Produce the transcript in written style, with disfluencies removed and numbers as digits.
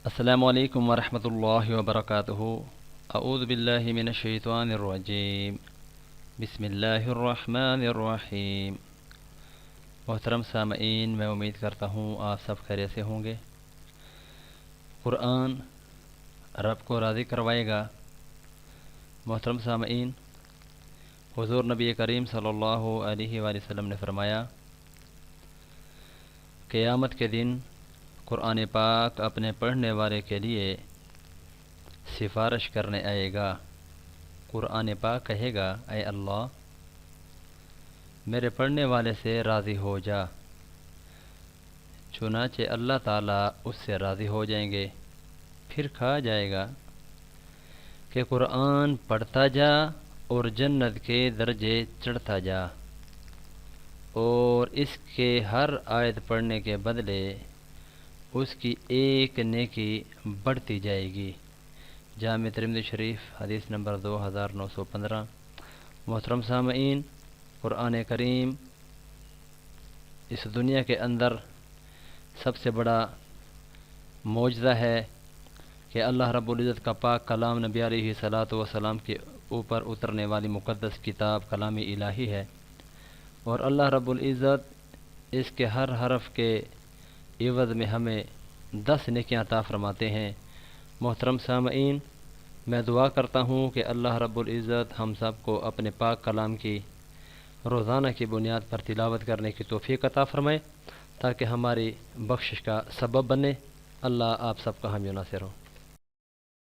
السلام علیکم ورحمۃ اللہ وبرکاتہ۔ اعوذ باللہ من الشیطان الرجیم، بسم اللہ الرحمن الرحیم۔ محترم سامعین، میں امید کرتا ہوں آپ سب خیریت سے ہوں گے۔ قرآن رب کو راضی کروائے گا۔ محترم سامعین، حضور نبی کریم صلی اللہ علیہ وآلہ وسلم نے فرمایا، قیامت کے دن قرآن پاک اپنے پڑھنے والے کے لیے سفارش کرنے آئے گا۔ قرآن پاک کہے گا، اے اللہ، میرے پڑھنے والے سے راضی ہو جا۔ چنانچہ اللہ تعالیٰ اس سے راضی ہو جائیں گے۔ پھر کہا جائے گا کہ قرآن پڑھتا جا اور جنت کے درجے چڑھتا جا، اور اس کے ہر آیت پڑھنے کے بدلے اس کی ایک نیکی بڑھتی جائے گی۔ جامع ترمذی شریف حدیث نمبر 2915۔ محترم سامعین، قرآن کریم اس دنیا کے اندر سب سے بڑا معجزہ ہے کہ اللہ رب العزت کا پاک کلام نبی علیہ الصلاۃ والسلام کے اوپر اترنے والی مقدس کتاب کلام الہی ہے، اور اللہ رب العزت اس کے ہر حرف کے عوض میں ہمیں 10 نیکیاں عطا فرماتے ہیں۔ محترم سامعین، میں دعا کرتا ہوں کہ اللہ رب العزت ہم سب کو اپنے پاک کلام کی روزانہ کی بنیاد پر تلاوت کرنے کی توفیق عطا فرمائے، تاکہ ہماری بخشش کا سبب بنے۔ اللہ آپ سب کا حامی و ناصر ہو۔